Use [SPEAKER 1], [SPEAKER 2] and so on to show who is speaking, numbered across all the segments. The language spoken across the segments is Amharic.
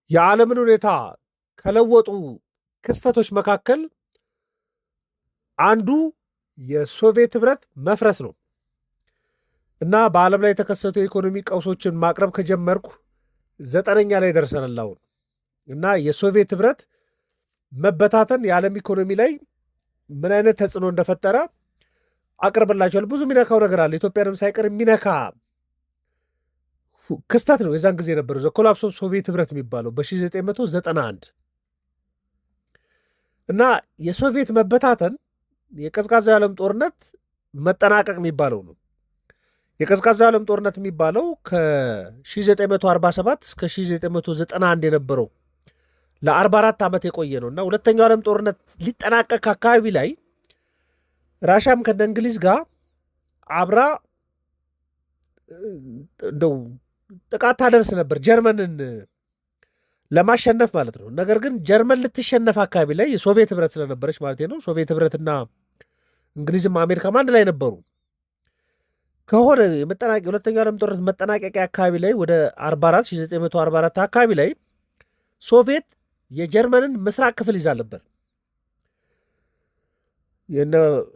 [SPEAKER 1] የዓለምን ሁኔታ ከለወጡ ክስተቶች መካከል አንዱ የሶቪየት ህብረት መፍረስ ነው እና በዓለም ላይ የተከሰቱ የኢኮኖሚ ቀውሶችን ማቅረብ ከጀመርኩ 9ኛ ላይ ደርሰናል አሁን። እና የሶቪየት ህብረት መበታተን የዓለም ኢኮኖሚ ላይ ምን አይነት ተጽዕኖ እንደፈጠረ አቅርብላቸዋል። ብዙ የሚነካው ነገር አለ። ኢትዮጵያንም ሳይቀር የሚነካ ክስተት ነው የዛን ጊዜ የነበረው ዘ ኮላፕስ ኦፍ ሶቪየት ህብረት የሚባለው በ1991 እና የሶቪየት መበታተን የቀዝቃዛው የዓለም ጦርነት መጠናቀቅ የሚባለው ነው። የቀዝቃዛው የዓለም ጦርነት የሚባለው ከ1947 እስከ 1991 የነበረው ለ44 ዓመት የቆየ ነው እና ሁለተኛው ዓለም ጦርነት ሊጠናቀቅ አካባቢ ላይ ራሻም ከነ እንግሊዝ ጋር አብራ እንደው ጥቃት ታደርስ ነበር ጀርመንን ለማሸነፍ ማለት ነው። ነገር ግን ጀርመን ልትሸነፍ አካባቢ ላይ የሶቪየት ህብረት ስለነበረች ማለት ነው። ሶቪየት ህብረትና እንግሊዝም አሜሪካም አንድ ላይ ነበሩ። ከሆነ የሁለተኛው ዓለም ጦርነት መጠናቀቂያ አካባቢ ላይ ወደ 1944 አካባቢ ላይ ሶቪየት የጀርመንን ምስራቅ ክፍል ይዛ ነበር።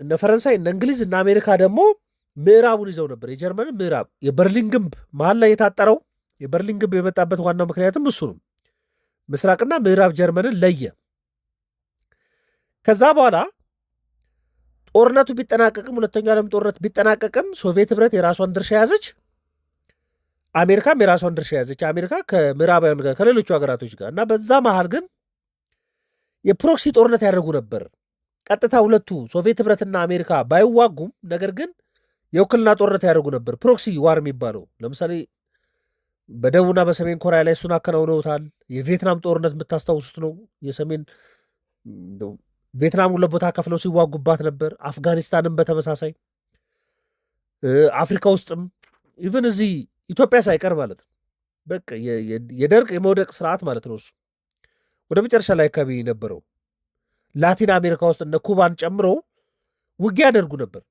[SPEAKER 1] እነ ፈረንሳይ እነ እንግሊዝ እና አሜሪካ ደግሞ ምዕራቡን ይዘው ነበር። የጀርመንን ምዕራብ የበርሊን ግንብ መሀል ላይ የታጠረው የበርሊን ግንብ የመጣበት ዋናው ምክንያትም እሱ ነው። ምስራቅና ምዕራብ ጀርመንን ለየ። ከዛ በኋላ ጦርነቱ ቢጠናቀቅም ሁለተኛው ዓለም ጦርነት ቢጠናቀቅም ሶቪየት ህብረት የራሷን ድርሻ ያዘች፣ አሜሪካም የራሷን ድርሻ ያዘች። አሜሪካ ከምዕራባውያን ጋር ከሌሎቹ ሀገራቶች ጋር እና በዛ መሃል ግን የፕሮክሲ ጦርነት ያደርጉ ነበር። ቀጥታ ሁለቱ ሶቪየት ህብረትና አሜሪካ ባይዋጉም ነገር ግን የውክልና ጦርነት ያደርጉ ነበር። ፕሮክሲ ዋር የሚባለው ለምሳሌ በደቡብና በሰሜን ኮሪያ ላይ እሱን አከናውነውታል። የቪየትናም ጦርነት የምታስታውሱት ነው። የሰሜን ቪየትናም ሁለት ቦታ ከፍለው ሲዋጉባት ነበር። አፍጋኒስታንም በተመሳሳይ አፍሪካ ውስጥም ኢቨን እዚህ ኢትዮጵያ ሳይቀር ማለት ነው። በቃ የደርቅ የመውደቅ ስርዓት ማለት ነው። እሱ ወደ መጨረሻ ላይ አካባቢ ነበረው። ላቲን አሜሪካ ውስጥ እነ ኩባን ጨምሮ ውጊያ ያደርጉ ነበር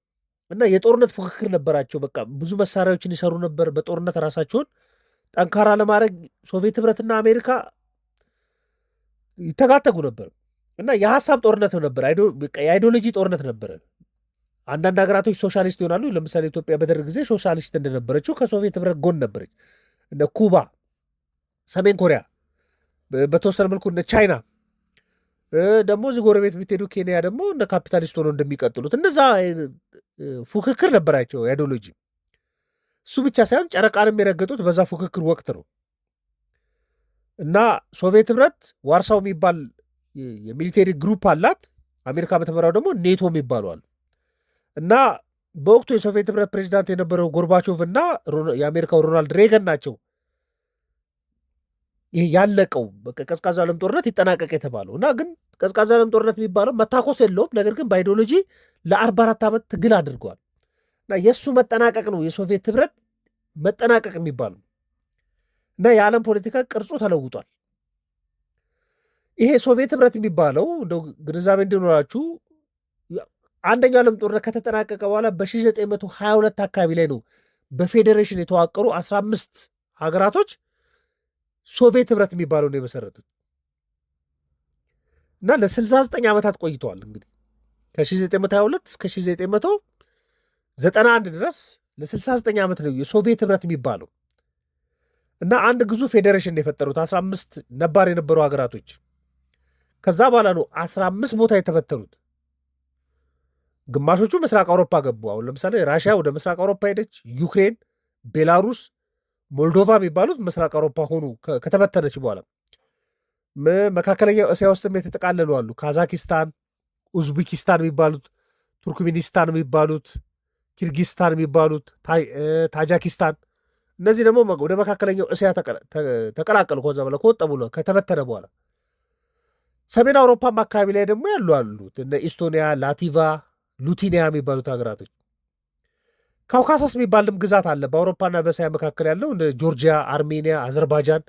[SPEAKER 1] እና የጦርነት ፉክክር ነበራቸው። በቃ ብዙ መሳሪያዎችን ይሰሩ ነበር። በጦርነት ራሳቸውን ጠንካራ ለማድረግ ሶቪየት ህብረትና አሜሪካ ይተጋተጉ ነበር እና የሀሳብ ጦርነት ነበር። የአይዲዮሎጂ ጦርነት ነበረ። አንዳንድ ሀገራቶች ሶሻሊስት ይሆናሉ። ለምሳሌ ኢትዮጵያ በደርግ ጊዜ ሶሻሊስት እንደነበረችው ከሶቪየት ህብረት ጎን ነበረች። እነ ኩባ፣ ሰሜን ኮሪያ፣ በተወሰነ መልኩ እነ ቻይና ደግሞ እዚህ ጎረቤት ብትሄዱ ኬንያ ደግሞ እነ ካፒታሊስት ሆነው እንደሚቀጥሉት እነዛ ፉክክር ነበራቸው አይዲዮሎጂ። እሱ ብቻ ሳይሆን ጨረቃንም የረገጡት በዛ ፉክክር ወቅት ነው እና ሶቪየት ህብረት ዋርሳው የሚባል የሚሊቴሪ ግሩፕ አላት። አሜሪካ በተመራው ደግሞ ኔቶ የሚባለዋል እና በወቅቱ የሶቪየት ህብረት ፕሬዚዳንት የነበረው ጎርባቾቭ እና የአሜሪካው ሮናልድ ሬገን ናቸው ይህ ያለቀው በቃ ቀዝቃዛው ዓለም ጦርነት ይጠናቀቅ የተባለው እና ግን ቀዝቃዛው ዓለም ጦርነት የሚባለው መታኮስ የለውም። ነገር ግን በአይዲዮሎጂ ለ44 ዓመት ትግል አድርገዋል እና የእሱ መጠናቀቅ ነው የሶቪየት ህብረት መጠናቀቅ የሚባለው እና የዓለም ፖለቲካ ቅርጹ ተለውጧል። ይሄ ሶቪየት ህብረት የሚባለው እንደው ግንዛቤ እንዲኖራችሁ አንደኛው ዓለም ጦርነት ከተጠናቀቀ በኋላ በ1922 አካባቢ ላይ ነው በፌዴሬሽን የተዋቀሩ 15 ሀገራቶች ሶቪየት ህብረት የሚባለው ነው የመሰረቱት እና ለ69 ዓመታት ቆይተዋል። እንግዲህ ከ1922 እስከ 1991 ድረስ ለ69 ዓመት ነው የሶቪየት ህብረት የሚባለው እና አንድ ግዙፍ ፌዴሬሽን የፈጠሩት 15 ነባር የነበሩ ሀገራቶች። ከዛ በኋላ ነው 15 ቦታ የተበተኑት። ግማሾቹ ምስራቅ አውሮፓ ገቡ። አሁን ለምሳሌ ራሽያ ወደ ምስራቅ አውሮፓ ሄደች። ዩክሬን፣ ቤላሩስ፣ ሞልዶቫ የሚባሉት ምስራቅ አውሮፓ ሆኑ ከተበተነች በኋላ። መካከለኛው እስያ ውስጥም የተጠቃለሉ አሉ። ካዛኪስታን፣ ኡዝቤኪስታን የሚባሉት፣ ቱርክሜኒስታን የሚባሉት፣ ኪርጊስታን የሚባሉት፣ ታጃኪስታን እነዚህ ደግሞ ወደ መካከለኛው እስያ ተቀላቀሉ። ከዛ በኋላ ከወጣ ብሎ ከተበተነ በኋላ ሰሜን አውሮፓም አካባቢ ላይ ደግሞ ያሉ አሉት እነ ኢስቶኒያ፣ ላቲቫ፣ ሉቲኒያ የሚባሉት ሀገራቶች። ካውካሰስ የሚባልም ግዛት አለ በአውሮፓና በእስያ መካከል ያለው እንደ ጆርጂያ፣ አርሜኒያ፣ አዘርባይጃን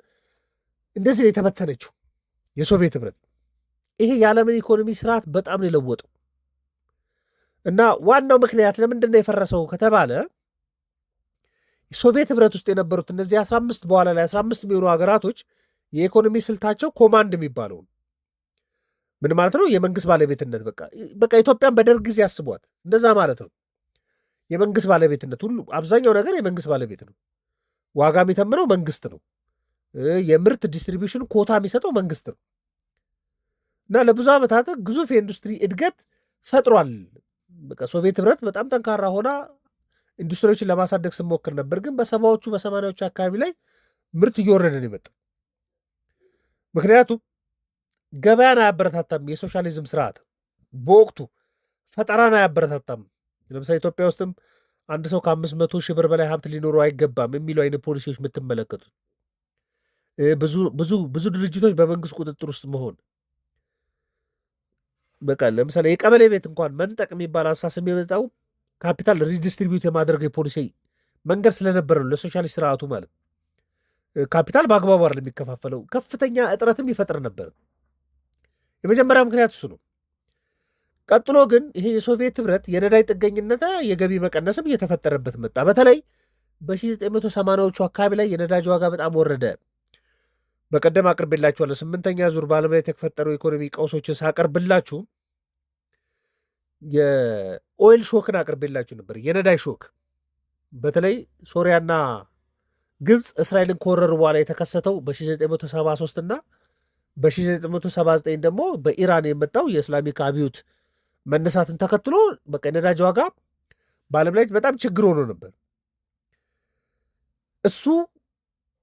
[SPEAKER 1] እንደዚህ የተበተነችው የሶቪየት ህብረት። ይሄ የዓለምን ኢኮኖሚ ስርዓት በጣም ነው የለወጠው እና ዋናው ምክንያት ለምንድን ነው የፈረሰው ከተባለ ሶቪየት ህብረት ውስጥ የነበሩት እነዚህ 15 በኋላ ላይ 15 የሚሆኑ ሀገራቶች የኢኮኖሚ ስልታቸው ኮማንድ የሚባለው ምን ማለት ነው? የመንግስት ባለቤትነት። በቃ ኢትዮጵያን በደርግ ጊዜ ያስቧት እንደዛ ማለት ነው። የመንግስት ባለቤትነት ሁሉ አብዛኛው ነገር የመንግስት ባለቤት ነው። ዋጋ የሚተምነው መንግስት ነው። የምርት ዲስትሪቢዩሽን ኮታ የሚሰጠው መንግስት ነው። እና ለብዙ ዓመታት ግዙፍ የኢንዱስትሪ እድገት ፈጥሯል። በቃ ሶቪየት ህብረት በጣም ጠንካራ ሆና ኢንዱስትሪዎችን ለማሳደግ ስሞክር ነበር። ግን በሰባዎቹ በሰማንያዎቹ አካባቢ ላይ ምርት እየወረደን ይመጣ። ምክንያቱም ገበያን አያበረታታም። የሶሻሊዝም ስርዓት በወቅቱ ፈጠራን አያበረታታም። ለምሳሌ ኢትዮጵያ ውስጥም አንድ ሰው ከ500 ሺህ ብር በላይ ሀብት ሊኖረው አይገባም የሚሉ አይነት ፖሊሲዎች የምትመለከቱት፣ ብዙ ድርጅቶች በመንግስት ቁጥጥር ውስጥ መሆን፣ በቃ ለምሳሌ የቀበሌ ቤት እንኳን መንጠቅ የሚባል አሳስም የመጣው ካፒታል ሪዲስትሪቢዩት የማድረግ የፖሊሲ መንገድ ስለነበረ ነው። ለሶሻሊስት ስርዓቱ ማለት ካፒታል በአግባቡ አይደለም የሚከፋፈለው፣ ከፍተኛ እጥረትም ይፈጥር ነበር። የመጀመሪያ ምክንያት እሱ ነው። ቀጥሎ ግን ይሄ የሶቪየት ህብረት የነዳጅ ጥገኝነት የገቢ መቀነስም እየተፈጠረበት መጣ። በተለይ በ1980ዎቹ አካባቢ ላይ የነዳጅ ዋጋ በጣም ወረደ። በቀደም አቅርቤላችኋለሁ። 8ኛ ዙር በዓለም ላይ የተፈጠሩ ኢኮኖሚ ቀውሶችን ሳቀርብላችሁ የኦይል ሾክን አቅርቤላችሁ ነበር። የነዳጅ ሾክ በተለይ ሶሪያና ግብፅ እስራኤልን ከወረሩ በኋላ የተከሰተው በ1973 እና በ1979 ደግሞ በኢራን የመጣው የእስላሚክ አብዮት መነሳትን ተከትሎ በቃ የነዳጅ ዋጋ በዓለም ላይ በጣም ችግር ሆኖ ነበር። እሱ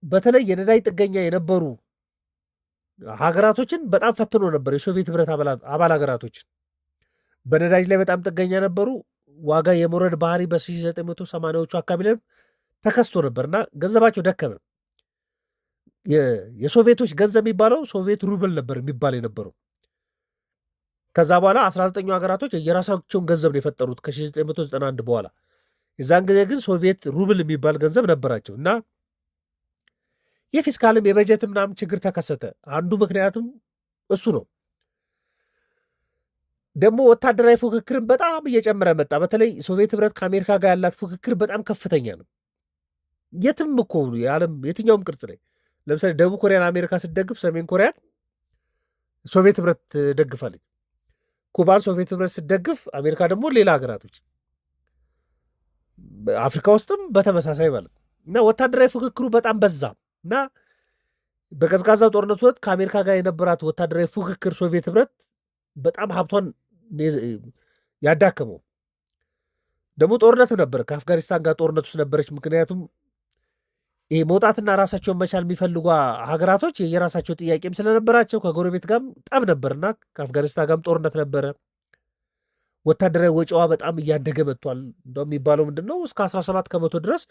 [SPEAKER 1] በተለይ የነዳጅ ጥገኛ የነበሩ ሀገራቶችን በጣም ፈትኖ ነበር። የሶቪየት ህብረት አባል ሀገራቶችን በነዳጅ ላይ በጣም ጥገኛ ነበሩ። ዋጋ የመውረድ ባህሪ በ1980ዎቹ አካባቢ ላይ ተከስቶ ነበር እና ገንዘባቸው ደከመ። የሶቪየቶች ገንዘብ የሚባለው ሶቪየት ሩብል ነበር የሚባል የነበረው። ከዛ በኋላ 19ኙ ሀገራቶች የራሳቸውን ገንዘብ ነው የፈጠሩት ከ1991 በኋላ። የዛን ጊዜ ግን ሶቪየት ሩብል የሚባል ገንዘብ ነበራቸው እና የፊስካልም የበጀት ምናምን ችግር ተከሰተ። አንዱ ምክንያቱም እሱ ነው። ደግሞ ወታደራዊ ፉክክርን በጣም እየጨመረ መጣ። በተለይ ሶቪየት ህብረት ከአሜሪካ ጋር ያላት ፉክክር በጣም ከፍተኛ ነው። የትም እኮ የዓለም የትኛውም ቅርጽ ላይ ለምሳሌ ደቡብ ኮሪያን አሜሪካ ስትደግፍ ሰሜን ኮሪያን ሶቪየት ህብረት ትደግፋለች። ኩባን ሶቪየት ህብረት ስትደግፍ አሜሪካ ደግሞ ሌላ ሀገራቶች፣ አፍሪካ ውስጥም በተመሳሳይ ማለት እና ወታደራዊ ፉክክሩ በጣም በዛ እና በቀዝቃዛው ጦርነት ወቅት ከአሜሪካ ጋር የነበራት ወታደራዊ ፉክክር ሶቪየት ህብረት በጣም ሀብቷን ያዳከመው። ደግሞ ጦርነትም ነበር፣ ከአፍጋኒስታን ጋር ጦርነት ውስጥ ነበረች። ምክንያቱም ይሄ መውጣትና ራሳቸውን መቻል የሚፈልጉ ሀገራቶች የራሳቸው ጥያቄም ስለነበራቸው ከጎረቤት ጋርም ጠብ ነበርና ከአፍጋኒስታን ጋርም ጦርነት ነበረ። ወታደራዊ ወጪዋ በጣም እያደገ መጥቷል። እንደው የሚባለው ምንድን ነው እስከ 17 ከመቶ ድረስ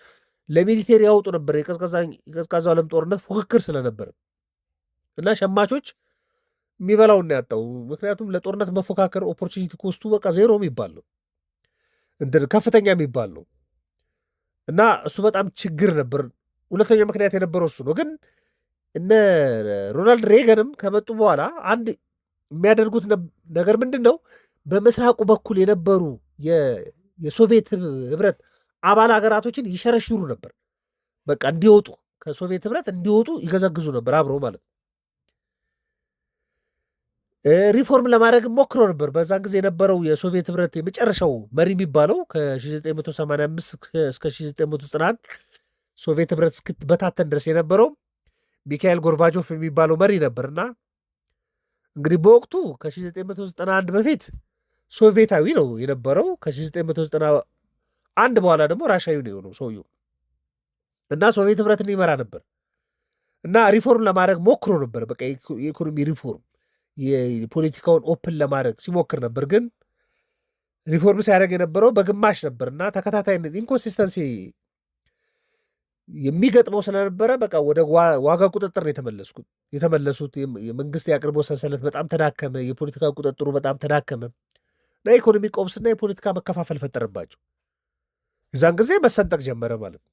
[SPEAKER 1] ለሚሊቴሪ ያወጡ ነበር። የቀዝቃዛው ዓለም ጦርነት ፉክክር ስለነበር እና ሸማቾች የሚበላውና ያጣው። ምክንያቱም ለጦርነት መፎካከር ኦፖርቹኒቲ ኮስቱ በቃ ዜሮ የሚባል ነው፣ ከፍተኛ የሚባል ነው እና እሱ በጣም ችግር ነበር። ሁለተኛ ምክንያት የነበረው እሱ ነው። ግን እነ ሮናልድ ሬገንም ከመጡ በኋላ አንድ የሚያደርጉት ነገር ምንድን ነው? በምስራቁ በኩል የነበሩ የሶቪየት ህብረት አባል ሀገራቶችን ይሸረሽሩ ነበር። በቃ እንዲወጡ ከሶቪየት ህብረት እንዲወጡ ይገዘግዙ ነበር አብረው ማለት ነው። ሪፎርም ለማድረግ ሞክሮ ነበር። በዛን ጊዜ የነበረው የሶቪየት ህብረት የመጨረሻው መሪ የሚባለው ከ1985 እስከ 1991 ሶቪየት ህብረት እስክትበታተን ድረስ የነበረው ሚካኤል ጎርባቾቭ የሚባለው መሪ ነበርና እንግዲህ በወቅቱ ከ1991 በፊት ሶቪየታዊ ነው የነበረው። ከ1991 በኋላ ደግሞ ራሻዊ ነው የሆነው ሰውየው እና ሶቪየት ህብረትን ይመራ ነበር እና ሪፎርም ለማድረግ ሞክሮ ነበር። በቃ የኢኮኖሚ ሪፎርም የፖለቲካውን ኦፕን ለማድረግ ሲሞክር ነበር። ግን ሪፎርም ሲያደርግ የነበረው በግማሽ ነበር እና ተከታታይነት ኢንኮንሲስተንሲ የሚገጥመው ስለነበረ በቃ ወደ ዋጋ ቁጥጥር ነው የተመለሱት። የመንግስት የአቅርቦት ሰንሰለት በጣም ተዳከመ። የፖለቲካ ቁጥጥሩ በጣም ተዳከመ እና የኢኮኖሚ ቀውስና የፖለቲካ መከፋፈል ፈጠረባቸው። የዛን ጊዜ መሰንጠቅ ጀመረ ማለት ነው።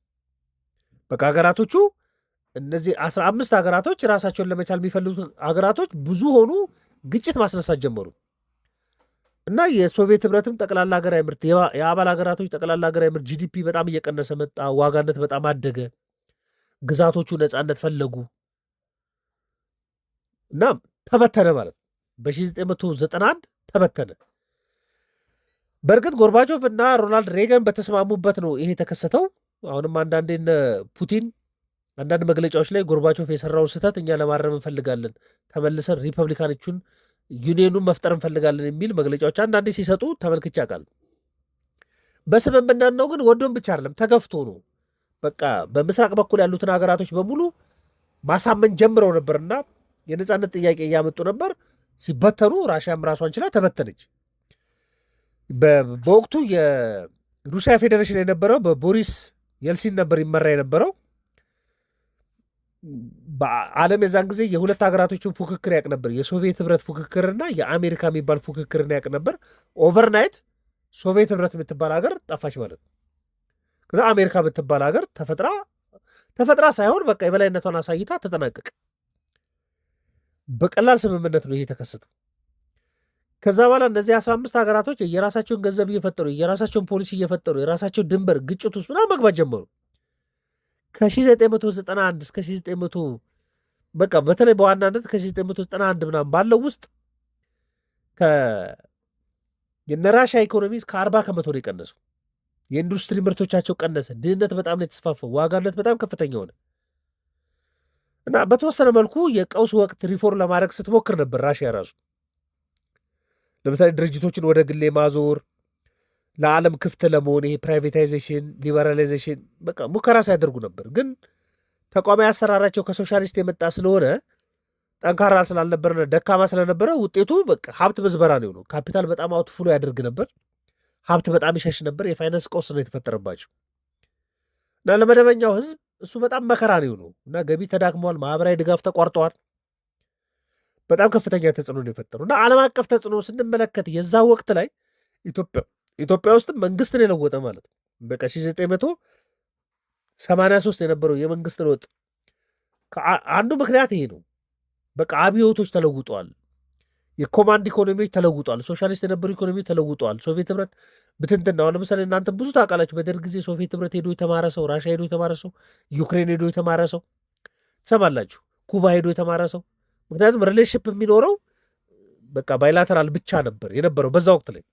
[SPEAKER 1] በቃ ሀገራቶቹ እነዚህ 15 ሀገራቶች ራሳቸውን ለመቻል የሚፈልጉት ሀገራቶች ብዙ ሆኑ፣ ግጭት ማስነሳት ጀመሩ እና የሶቪየት ህብረትም ጠቅላላ ሀገራዊ ምርት የአባል ሀገራቶች ጠቅላላ ሀገራዊ ምርት ጂዲፒ በጣም እየቀነሰ መጣ። ዋጋነት በጣም አደገ። ግዛቶቹ ነፃነት ፈለጉ እና ተበተነ ማለት ነው። በ1991 ተበተነ። በእርግጥ ጎርባቾቭ እና ሮናልድ ሬገን በተስማሙበት ነው ይሄ የተከሰተው። አሁንም አንዳንዴ እነ ፑቲን አንዳንድ መግለጫዎች ላይ ጎርባቾቭ የሰራውን ስህተት እኛ ለማረም እንፈልጋለን፣ ተመልሰን ሪፐብሊካኖቹን ዩኒየኑን መፍጠር እንፈልጋለን የሚል መግለጫዎች አንዳንዴ ሲሰጡ ተመልክቼ አውቃለሁ። በስምምነት ነው ግን ወዶን ብቻ አይደለም ተገፍቶ ነው። በቃ በምስራቅ በኩል ያሉትን ሀገራቶች በሙሉ ማሳመን ጀምረው ነበርና የነፃነት ጥያቄ እያመጡ ነበር። ሲበተኑ ራሽያም ራሷን ችላ ተበተነች። በወቅቱ የሩሲያ ፌዴሬሽን የነበረው በቦሪስ የልሲን ነበር ይመራ የነበረው። በዓለም የዛን ጊዜ የሁለት ሀገራቶችን ፉክክር ያቅ ነበር። የሶቪየት ህብረት ፉክክርና የአሜሪካ የሚባል ፉክክርን ያቅ ነበር። ኦቨርናይት ሶቪየት ህብረት የምትባል ሀገር ጠፋች ማለት ነው። ከዛ አሜሪካ የምትባል ሀገር ተፈጥራ ሳይሆን በቃ የበላይነቷን አሳይታ ተጠናቀቀ። በቀላል ስምምነት ነው ይሄ የተከሰተው። ከዛ በኋላ እነዚህ 15 ሀገራቶች የራሳቸውን ገንዘብ እየፈጠሩ የራሳቸውን ፖሊሲ እየፈጠሩ የራሳቸው ድንበር ግጭት ውስጥ ምናምን መግባት ጀመሩ። ከ1991 እስከ 1900 በቃ በተለይ በዋናነት ከ1991 ምናምን ባለው ውስጥ የነራሻ ኢኮኖሚ እስከ 40 ከመቶ ነው የቀነሰው። የኢንዱስትሪ ምርቶቻቸው ቀነሰ። ድህነት በጣም ነው የተስፋፋው። ዋጋነት በጣም ከፍተኛ ሆነ እና በተወሰነ መልኩ የቀውስ ወቅት ሪፎርም ለማድረግ ስትሞክር ነበር ራሽያ ራሱ። ለምሳሌ ድርጅቶችን ወደ ግሌ ማዞር፣ ለዓለም ክፍት ለመሆን ይሄ ፕራይቬታይዜሽን፣ ሊበራላይዜሽን በቃ ሙከራ ሲያደርጉ ነበር። ግን ተቋሚ አሰራራቸው ከሶሻሊስት የመጣ ስለሆነ ጠንካራ ስላልነበረ ደካማ ስለነበረ ውጤቱ በቃ ሀብት ምዝበራ ነው የሆነው። ካፒታል በጣም አውትፍሎ ያደርግ ነበር። ሀብት በጣም ይሸሽ ነበር። የፋይናንስ ቀውስ ነው የተፈጠረባቸው እና ለመደበኛው ህዝብ እሱ በጣም መከራ ነው የሆነው እና ገቢ ተዳክመዋል። ማህበራዊ ድጋፍ ተቋርጠዋል። በጣም ከፍተኛ ተጽዕኖ ነው የፈጠሩ እና ዓለም አቀፍ ተጽዕኖ ስንመለከት የዛ ወቅት ላይ ኢትዮጵያ ውስጥም መንግስትን የለወጠ ማለት ነው። በቃ 1983 የነበረው የመንግስት ለውጥ አንዱ ምክንያት ይሄ ነው። በቃ አብዮቶች ተለውጠዋል። የኮማንድ ኢኮኖሚዎች ተለውጠዋል። ሶሻሊስት የነበሩ ኢኮኖሚ ተለውጠዋል። ሶቪየት ህብረት ብትንትና ለምሳሌ እናንተም ብዙ ታውቃላችሁ። በደርግ ጊዜ ሶቪየት ህብረት ሄዶ የተማረ ሰው፣ ራሽያ ሄዶ የተማረ ሰው፣ ዩክሬን ሄዶ የተማረ ሰው ትሰማላችሁ። ኩባ ሄዶ የተማረ ሰው። ምክንያቱም ሪሌሽንሽፕ የሚኖረው በቃ ባይላተራል ብቻ ነበር የነበረው በዛ ወቅት ላይ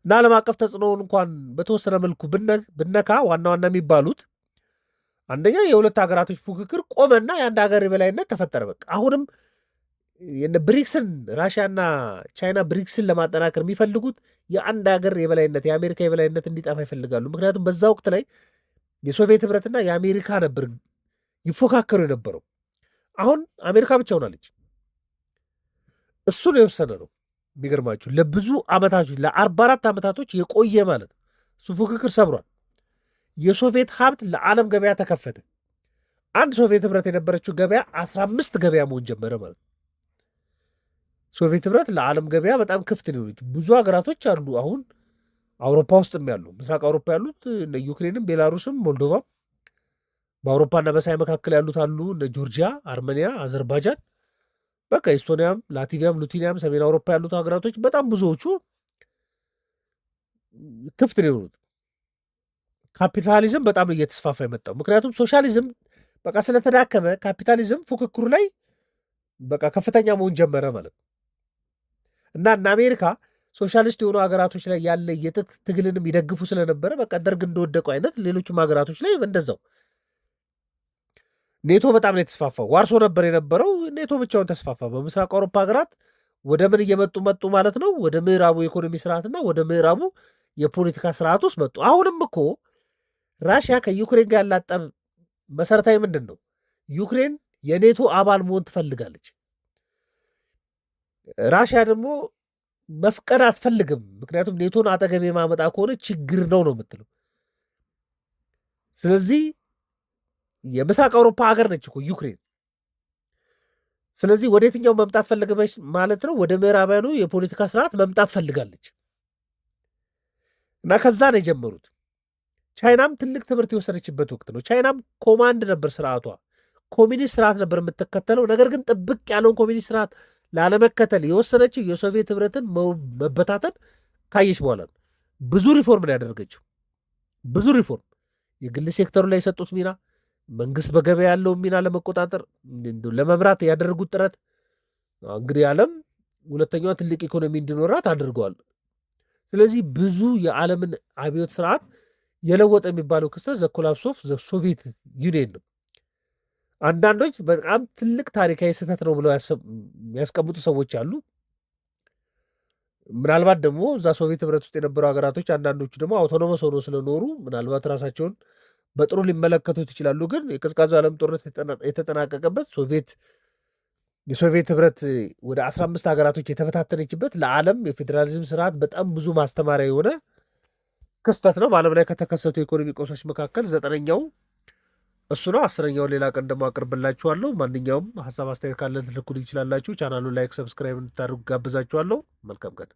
[SPEAKER 1] እና ዓለም አቀፍ ተጽዕኖውን እንኳን በተወሰነ መልኩ ብነካ ዋና ዋና የሚባሉት አንደኛ የሁለት ሀገራቶች ፉክክር ቆመና የአንድ ሀገር የበላይነት ተፈጠረ። በቃ አሁንም ብሪክስን ራሽያና ቻይና ብሪክስን ለማጠናከር የሚፈልጉት የአንድ ሀገር የበላይነት የአሜሪካ የበላይነት እንዲጠፋ ይፈልጋሉ። ምክንያቱም በዛ ወቅት ላይ የሶቪየት ህብረትና የአሜሪካ ነበር ይፎካከሩ የነበረው። አሁን አሜሪካ ብቻ ሆናለች። እሱን የወሰነ ነው። የሚገርማችሁ ለብዙ ዓመታቶች ለ44 ዓመታቶች የቆየ ማለት እሱ ፉክክር ሰብሯል። የሶቪየት ሀብት ለዓለም ገበያ ተከፈተ። አንድ ሶቪየት ህብረት የነበረችው ገበያ 15 ገበያ መሆን ጀመረ ማለት ነው። ሶቪየት ህብረት ለዓለም ገበያ በጣም ክፍት ነው። ብዙ ሀገራቶች አሉ አሁን አውሮፓ ውስጥም ያሉ ምስራቅ አውሮፓ ያሉት እነ ዩክሬንም፣ ቤላሩስም፣ ሞልዶቫም በአውሮፓና በሳይ መካከል ያሉት አሉ እነ ጆርጂያ፣ አርሜኒያ፣ አዘርባይጃን በቃ ኤስቶኒያም፣ ላቲቪያም፣ ሉቲኒያም ሰሜን አውሮፓ ያሉት ሀገራቶች በጣም ብዙዎቹ ክፍት ነው የሆኑት። ካፒታሊዝም በጣም እየተስፋፋ የመጣው ምክንያቱም ሶሻሊዝም በቃ ስለተዳከመ ካፒታሊዝም ፉክክሩ ላይ በቃ ከፍተኛ መሆን ጀመረ ማለት ነው እና እነ አሜሪካ ሶሻሊስት የሆኑ ሀገራቶች ላይ ያለ የትግልንም ይደግፉ ስለነበረ በቃ ደርግ እንደወደቁ አይነት ሌሎችም ሀገራቶች ላይ እንደዛው ኔቶ በጣም ነው የተስፋፋው። ዋርሶ ነበር የነበረው፣ ኔቶ ብቻውን ተስፋፋ። በምስራቅ አውሮፓ ሀገራት ወደ ምን እየመጡ መጡ ማለት ነው? ወደ ምዕራቡ የኢኮኖሚ ስርዓትና ወደ ምዕራቡ የፖለቲካ ስርዓት ውስጥ መጡ። አሁንም እኮ ራሽያ ከዩክሬን ጋር ያላት ጠብ መሰረታዊ ምንድን ነው? ዩክሬን የኔቶ አባል መሆን ትፈልጋለች። ራሽያ ደግሞ መፍቀድ አትፈልግም። ምክንያቱም ኔቶን አጠገብ የማመጣ ከሆነ ችግር ነው የምትለው። ስለዚህ የምስራቅ አውሮፓ ሀገር ነች እኮ ዩክሬን። ስለዚህ ወደ የትኛው መምጣት ፈልገች ማለት ነው? ወደ ምዕራባውያኑ የፖለቲካ ስርዓት መምጣት ፈልጋለች እና ከዛ ነው የጀመሩት። ቻይናም ትልቅ ትምህርት የወሰደችበት ወቅት ነው። ቻይናም ኮማንድ ነበር ስርዓቷ፣ ኮሚኒስት ስርዓት ነበር የምትከተለው። ነገር ግን ጥብቅ ያለውን ኮሚኒስት ስርዓት ላለመከተል የወሰነችው የሶቪየት ህብረትን መበታተን ካየች በኋላ ነው። ብዙ ሪፎርም ነው ያደረገችው። ብዙ ሪፎርም፣ የግል ሴክተሩ ላይ የሰጡት ሚና፣ መንግስት በገበያ ያለውን ሚና ለመቆጣጠር ለመምራት ያደረጉት ጥረት እንግዲህ ዓለም ሁለተኛዋ ትልቅ ኢኮኖሚ እንዲኖራት አድርገዋል። ስለዚህ ብዙ የዓለምን አብዮት ስርዓት የለወጠ የሚባለው ክስተት ዘ ኮላፕስ ኦፍ ዘ ሶቪየት ዩኒየን ነው። አንዳንዶች በጣም ትልቅ ታሪካዊ ስህተት ነው ብለው የሚያስቀምጡ ሰዎች አሉ። ምናልባት ደግሞ እዛ ሶቪየት ህብረት ውስጥ የነበሩ ሀገራቶች አንዳንዶቹ ደግሞ አውቶኖመስ ሆኖ ስለኖሩ ምናልባት ራሳቸውን በጥሩ ሊመለከቱት ይችላሉ። ግን የቀዝቃዛው ዓለም ጦርነት የተጠናቀቀበት የሶቪየት ህብረት ወደ 15 ሀገራቶች የተበታተነችበት ለዓለም የፌዴራሊዝም ስርዓት በጣም ብዙ ማስተማሪያ የሆነ ክስተት ነው። በዓለም ላይ ከተከሰቱ የኢኮኖሚ ቀውሶች መካከል 9ኛው እሱ ነው። 10ኛውን ሌላ ቀን ደግሞ አቅርብላችኋለሁ። ማንኛውም ሀሳብ አስተያየት ካለ ልትልኩልኝ ይችላላችሁ። ቻናሉን ላይክ፣ ሰብስክራይብ እንድታደርጉ ጋብዛችኋለሁ። መልካም ቀን